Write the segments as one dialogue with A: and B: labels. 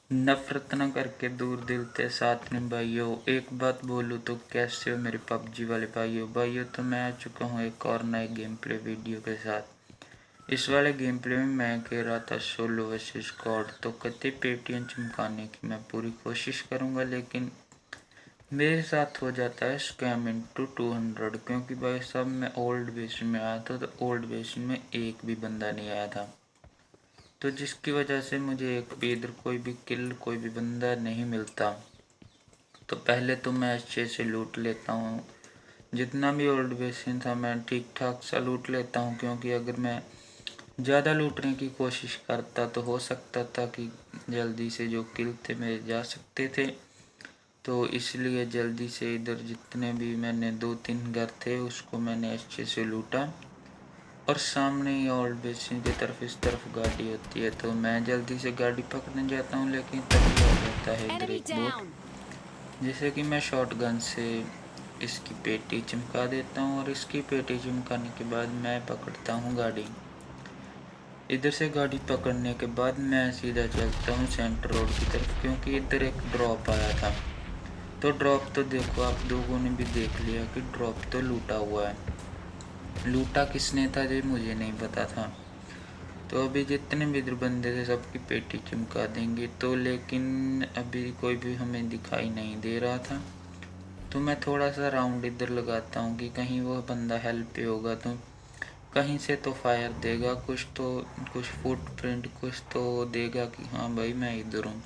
A: नफरत न करके दूर दिल थे साथ निभाइयो। एक बात बोलूँ तो कैसे हो मेरे पबजी वाले भाइयों तो मैं आ चुका हूँ एक और नए गेम प्ले वीडियो के साथ। इस वाले गेम प्ले में मैं कह रहा था सोलो वर्सेस स्क्वाड, तो कते पेटियां चमकाने की मैं पूरी कोशिश करूँगा, लेकिन मेरे साथ हो जाता है स्कैम इंटू 200, क्योंकि भाई साहब मैं ओल्ड बेसिन में आया था, तो ओल्ड बेसिन में एक भी बंदा नहीं आया था, तो जिसकी वजह से मुझे एक भी इधर कोई भी किल कोई भी बंदा नहीं मिलता। तो पहले तो मैं अच्छे से लूट लेता हूँ, जितना भी ओल्ड बेसिन था मैं ठीक ठाक सा लूट लेता हूँ, क्योंकि अगर मैं ज़्यादा लूटने की कोशिश करता तो हो सकता था कि जल्दी से जो किल थे मेरे जा सकते थे। तो इसलिए जल्दी से इधर जितने भी मैंने 2-3 घर थे उसको मैंने अच्छे से लूटा, और सामने ही ओल्ड बेसिन की तरफ इस तरफ गाड़ी होती है, तो मैं जल्दी से गाड़ी पकड़ने जाता हूँ, लेकिन तभी आ जाता है इधर
B: Enemy
A: एक बोट,
B: down.
A: जैसे कि मैं शॉटगन से इसकी पेटी चमका देता हूँ, और इसकी पेटी चमकाने के बाद मैं पकड़ता हूँ गाड़ी। इधर से गाड़ी पकड़ने के बाद मैं सीधा चलता हूँ सेंटर रोड की तरफ, क्योंकि इधर एक ड्रॉप आया था। तो ड्रॉप तो देखो आप लोगों ने भी देख लिया कि ड्रॉप तो लूटा हुआ है, लूटा किसने था ये मुझे नहीं पता था। तो अभी जितने भी इधर बंदे थे सबकी पेटी चमका देंगे, तो लेकिन अभी कोई भी हमें दिखाई नहीं दे रहा था, तो मैं थोड़ा सा राउंड इधर लगाता हूँ कि कहीं वो बंदा हेल्प पे होगा तो कहीं से तो फायर देगा, कुछ तो कुछ फुटप्रिंट कुछ तो देगा कि हाँ भाई मैं इधर हूँ।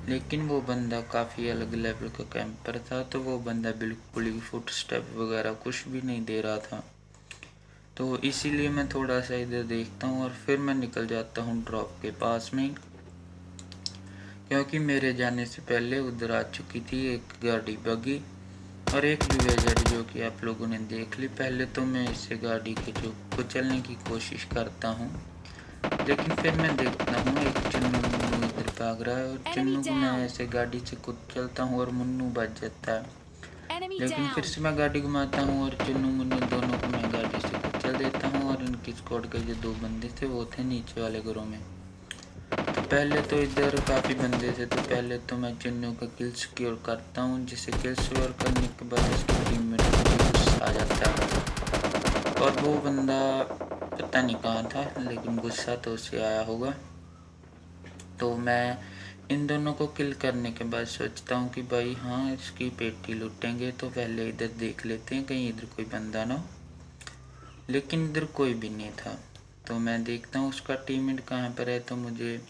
A: लेकिन वो बंदा काफ़ी अलग लेवल का कैंपर था, तो वो बंदा बिल्कुल ही फुट स्टेप वगैरह कुछ भी नहीं दे रहा था, तो इसीलिए मैं थोड़ा सा इधर देखता हूँ और फिर मैं निकल जाता हूँ ड्रॉप के पास में, क्योंकि मेरे जाने से पहले उधर आ चुकी थी एक गाड़ी बगी और एक विवेजर, जो कि आप लोगों ने देख ली। पहले तो मैं इसे गाड़ी के जो कुचलने की कोशिश करता हूँ, लेकिन फिर मैं देखता हूँ एक चुन्नू मुन्नू इधर भाग रहा है, और
B: Enemy
A: चुन्नू को मैं
B: down.
A: ऐसे गाड़ी से कुचलता हूँ और मुन्नू बच जाता है।
B: Enemy
A: लेकिन फिर
B: down.
A: से मैं गाड़ी घुमाता हूँ और चुन्नू मुन्नू दोनों को मैं गाड़ी से कुचल देता हूँ, और इनकी स्क्वाड के जो 2 बंदे थे वो थे नीचे वाले घरों में। तो पहले तो इधर काफ़ी बंदे थे, तो पहले तो मैं चुन्नू का किल सिक्योर करता हूँ, जिसे किल सिक्योर करने के बाद उसकी टीममेट मुझे गुस्सा आ जाता है, और वो बंदा पता नहीं कहाँ था, लेकिन गुस्सा तो उसे आया होगा। तो मैं इन दोनों को किल करने के बाद सोचता हूँ कि भाई हाँ इसकी पेटी लूटेंगे, तो पहले इधर देख लेते हैं कहीं इधर कोई बंदा ना हो, लेकिन इधर कोई भी नहीं था। तो मैं देखता हूँ उसका टीममेट कहाँ पर है, तो मुझे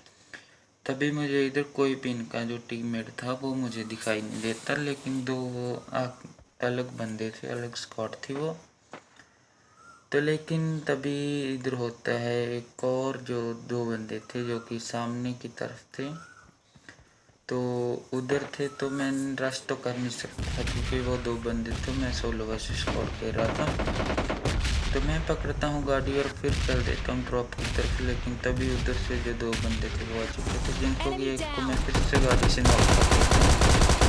A: इधर कोई भी इनका जो टीममेट था वो मुझे दिखाई नहीं देता, लेकिन दो वो अलग बंदे थे, अलग स्क्वाड थी वो। तो लेकिन तभी इधर होता है एक और, जो 2 बंदे थे जो कि सामने की तरफ थे, तो उधर थे, तो मैं रश तो कर नहीं सकता क्योंकि वो 2 बंदे थे, मैं सोलो वर्सेस स्क्वाड खेल रहा था। तो मैं पकड़ता हूँ गाड़ी और फिर चल देता हूँ ड्रॉप की तरफ, लेकिन तभी उधर से जो 2 बंदे थे वो आ चुके थे, जिनको कि
B: Enemy
A: एक को मैं
B: down.
A: फिर से गाड़ी से नॉक कर देता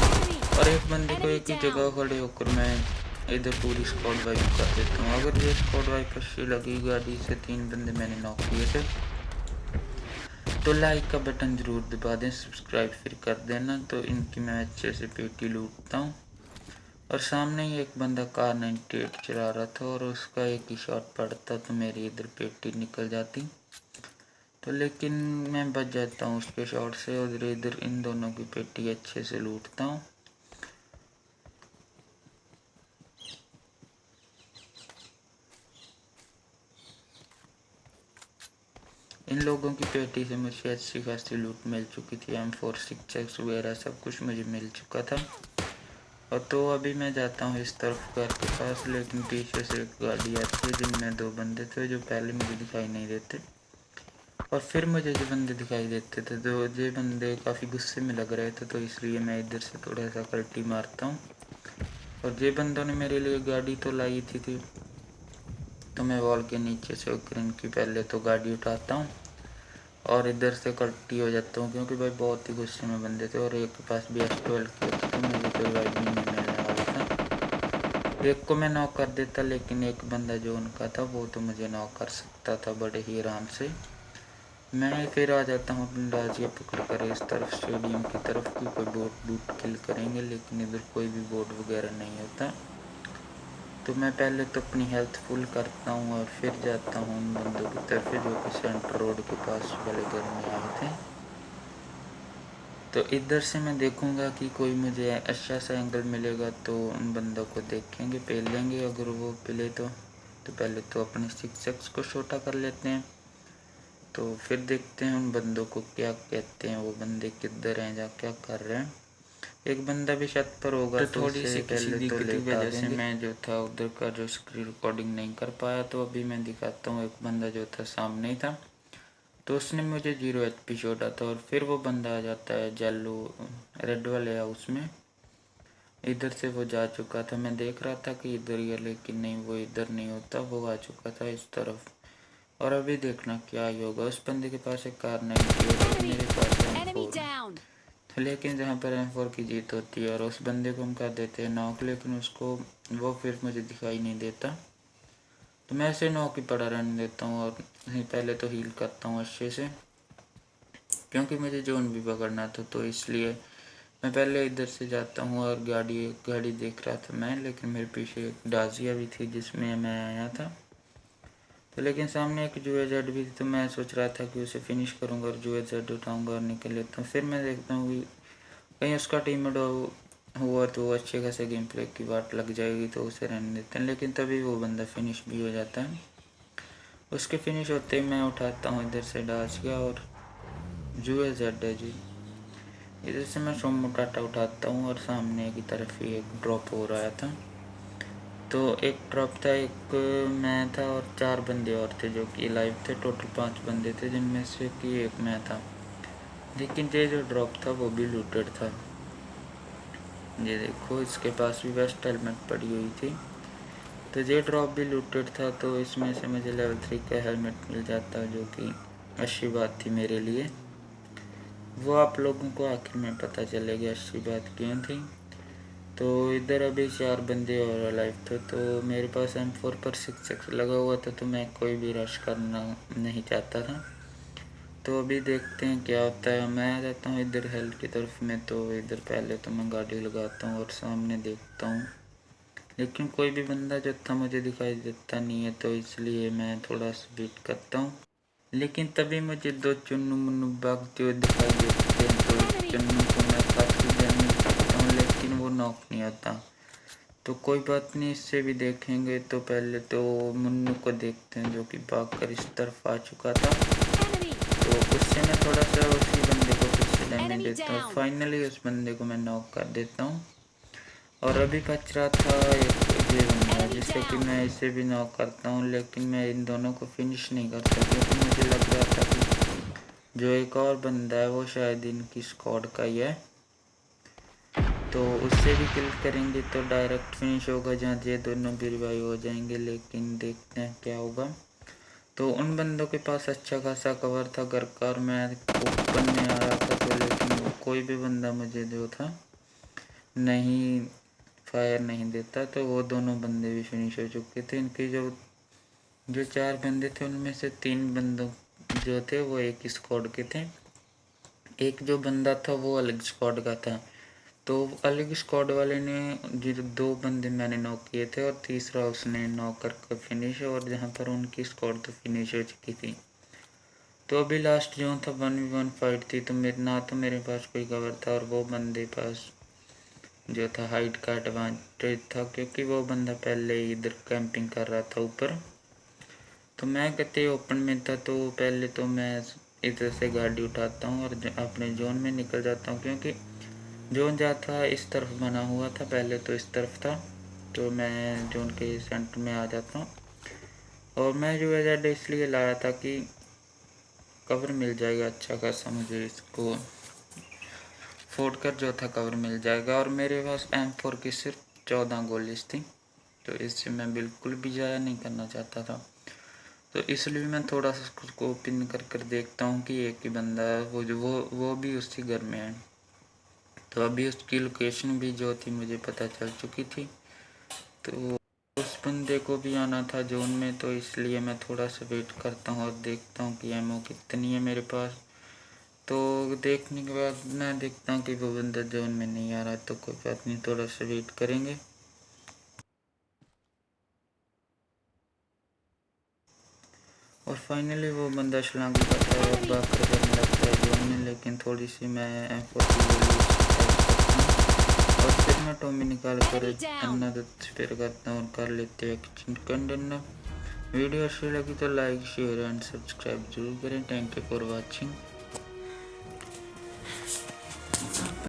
B: Enemy.
A: हूँ, और एक बंदे को
B: Enemy
A: एक ही जगह
B: down.
A: खड़े होकर मैं इधर पूरी स्क्वाड वाइप कर देता हूँ। अगर ये स्क्वाड वाइप अच्छी लगी, गाड़ी से 3 बंदे मैंने नॉक किए थे, तो लाइक का बटन ज़रूर दबा दें, सब्सक्राइब फिर कर देना। तो इनकी मैं अच्छे से पेटी लूटता हूँ, और सामने ही एक बंदा कार 98 चला रहा था, और उसका एक ही शॉट पड़ता तो मेरी इधर पेटी निकल जाती, तो लेकिन मैं बच जाता हूँ उसके शॉट से, और इधर इन दोनों की पेटी अच्छे से लूटता हूँ। इन लोगों की पेटी से मुझे अच्छी खासी लूट मिल चुकी थी, M4 वगैरह सब कुछ मुझे मिल चुका था। और तो अभी मैं जाता हूँ इस तरफ घर के पास, लेकिन पीछे से एक गाड़ी आती है जिनमें 2 बंदे थे जो पहले मुझे दिखाई नहीं देते, और फिर मुझे जो बंदे दिखाई देते थे तो ये बंदे काफ़ी गुस्से में लग रहे थे, तो इसलिए मैं इधर से थोड़ा सा कल्टी मारता हूँ, और ये बंदों ने मेरे लिए गाड़ी तो लाई थी, तो मैं वॉल के नीचे से होकर इनकी पहले तो गाड़ी उठाता हूँ और इधर से कल्टी हो जाता हूँ, क्योंकि भाई बहुत ही गुस्से में बंदे थे, और एक के पास भी S12 की होती तो मुझे कोई वाइब भी नहीं मिलने वाला था। एक को मैं नॉक कर देता, लेकिन एक बंदा जो उनका था वो तो मुझे नॉक कर सकता था बड़े ही आराम से। मैं फिर आ जाता हूँ अपनी डाजिया पकड़ कर इस तरफ स्टेडियम की तरफ की कोई बोट बूट किल करेंगे, लेकिन इधर कोई भी बोट वगैरह नहीं होता। तो मैं पहले तो अपनी हेल्थ फुल करता हूँ और फिर जाता हूँ उन बंदों की तरफ जो कि सेंटर रोड के पास वाले घर में आए थे। तो इधर से मैं देखूंगा कि कोई मुझे अच्छा सा एंगल मिलेगा तो उन बंदों को देखेंगे, पेल लेंगे। अगर वो पिले तो पहले तो अपने 6x को छोटा कर लेते हैं, तो फिर देखते हैं उन बंदों को क्या कहते हैं, वो बंदे किधर हैं, जा क्या कर रहे हैं। एक बंदा भी छत पर होगा तो थोड़ी सी किसी दिक्कत की वजह से मैं जो था उधर का जो स्क्रीन रिकॉर्डिंग नहीं कर पाया। तो अभी मैं दिखाता हूँ, एक बंदा जो था सामने ही था, तो उसने मुझे 0 HP छोड़ा था और फिर वो बंदा आ जाता है येलो रेड वाले हाउस में। इधर से वो जा चुका था, मैं देख रहा था कि इधर ही है, लेकिन नहीं, वो इधर नहीं होता, वो आ चुका था इस तरफ। और अभी देखना क्या ही होगा। उस बंदे के पास एक कार 98 और मेरे पास M4, तो लेकिन जहाँ पर M4 की जीत होती है और उस बंदे को हम कर देते हैं नॉक, लेकिन उसको वो फिर मुझे दिखाई नहीं देता, तो मैं ऐसे नॉक ही पड़ा रहने देता हूँ। और पहले तो हील करता हूँ अच्छे से, क्योंकि मुझे जोन भी पकड़ना था, तो इसलिए मैं पहले इधर से जाता हूँ। और गाड़ी देख रहा था मैं, लेकिन मेरे पीछे एक डाजिया भी थी जिसमें मैं आया था, तो लेकिन सामने एक जुएजेड भी थी, तो मैं सोच रहा था कि उसे फिनिश करूँगा और जुएजेड उठाऊँगा और निकल लेता हूँ। फिर मैं देखता हूँ कि कहीं उसका टीममेट हुआ तो अच्छे खासे गेम प्ले की बात लग जाएगी, तो उसे रहने देते हैं, लेकिन तभी वो बंदा फिनिश भी हो जाता है। उसके फिनिश होते ही मैं उठाता हूँ इधर से डाजिया और जुएजेड है जी। इधर से मैं सोमो टाटा उठाता हूँ और सामने की तरफ ही एक ड्रॉप हो रहा था, तो एक ड्रॉप था, एक मैं था और 4 बंदे और थे जो कि लाइव थे। टोटल 5 बंदे थे, जिनमें से कि एक मैं था, लेकिन ये जो ड्रॉप था वो भी लूटेड था। ये देखो, इसके पास भी बेस्ट हेलमेट पड़ी हुई थी, तो ये ड्रॉप भी लूटेड था। तो इसमें से मुझे लेवल 3 का हेलमेट मिल जाता, जो कि अच्छी बात थी मेरे लिए। वो आप लोगों को आखिर में पता चलेगी अच्छी बात क्यों थी। तो इधर अभी 4 बंदे और अलाइव थे, तो मेरे पास M4 पर 6x लगा हुआ था, तो मैं कोई भी रश करना नहीं चाहता था। तो अभी देखते हैं क्या होता है। मैं आ जाता हूँ इधर हेल्थ की तरफ में, तो इधर पहले तो मैं गाड़ी लगाता हूँ और सामने देखता हूँ, लेकिन कोई भी बंदा जो था मुझे दिखाई देता नहीं है, तो इसलिए मैं थोड़ा सा वेट करता हूँ। लेकिन तभी मुझे 2 चुन्नू मुन्नू भागते हुए दिखाई देते हैं, तो एक चुन्नू को मैं काफ़ी डैमेज देता हूँ, लेकिन वो नॉक नहीं होता। तो कोई बात नहीं, इससे भी देखेंगे। तो पहले तो मुन्नू को देखते हैं जो कि भागकर इस तरफ आ चुका था, तो उससे मैं थोड़ा सा उसी बंदे को फिर से डैमेज देता हूँ। फाइनली उस बंदे को मैं नॉक कर देता हूँ। और अभी बच रहा था एक ये बंदा, जिससे कि मैं इसे भी नॉक करता हूँ, लेकिन मैं इन दोनों को फिनिश नहीं करता, क्योंकि मुझे लग रहा था कि जो एक और बंदा है वो शायद इनकी स्क्वाड का ही है, तो उससे भी किल करेंगे तो डायरेक्ट फिनिश होगा, जहाँ ये दोनों भी रिवाइव हो जाएंगे। लेकिन देखते हैं क्या होगा। तो उन बंदों के पास अच्छा खासा कवर था घर का, और मैं ओपन में आ रहा था, तो लेकिन वो कोई भी बंदा मुझे जो था नहीं फायर नहीं देता, तो वो दोनों बंदे भी फिनिश हो चुके थे। इनके जो जो 4 बंदे थे उनमें से 3 बंदों जो थे वो एक ही स्क्वाड के थे, एक जो बंदा था वो अलग स्क्वाड का था। तो अलग स्क्वाड वाले ने जो 2 बंदे मैंने नॉक किए थे और तीसरा उसने नॉक करके फिनिश, और जहाँ पर उनकी स्क्वाड तो फिनिश हो चुकी थी। तो अभी लास्ट जो था 1v1 फाइट थी, तो मेरे ना तो मेरे पास कोई कवर था और वो बंदे पास जो था हाइट का एडवांटेज था, क्योंकि वो बंदा पहले ही इधर कैंपिंग कर रहा था ऊपर। तो मैं कहते ओपन में था, तो पहले तो मैं इधर से गाड़ी उठाता हूँ और अपने जोन में निकल जाता हूँ, क्योंकि जोन जहाँ था इस तरफ बना हुआ था, पहले तो इस तरफ था, तो मैं जोन के सेंटर में आ जाता हूँ। और मैं जो एजेड इसलिए लाया था कि कवर मिल जाएगा अच्छा खासा, मुझे इसको फोड़ कर जो था कवर मिल जाएगा। और मेरे पास M4 की सिर्फ 14 गोलीज थी, तो इससे मैं बिल्कुल भी ज़ाया नहीं करना चाहता था, तो इसलिए मैं थोड़ा सा उसको पिन कर कर देखता हूँ कि एक ही बंदा है, वो भी उसी घर में है। तो अभी उसकी लोकेशन भी जो थी मुझे पता चल चुकी थी, तो उस बंदे को भी आना था जोन में, तो इसलिए मैं थोड़ा सा वेट करता हूँ और देखता हूँ कि एमओ कितनी है मेरे पास। तो देखने के बाद मैं देखता हूँ कि वो बंदा जोन में नहीं आ रहा, तो कोई बात नहीं, थोड़ा सा वेट करेंगे। और फाइनली वो बंदा छलांग लगाता है और भाग कर जाने लगता है जोन में, लेकिन थोड़ी सी मैं M40 गोली उसकी टाइप करता हूँ और फिर मैं टॉमी निकाल कर अन्ना स्पेयर करता हूँ और कर लेते हैं किचन कंटेनर। वीडियो अच्छी लगी तो लाइक शेयर एंड सब्सक्राइब जरूर करें। Thank you for watching.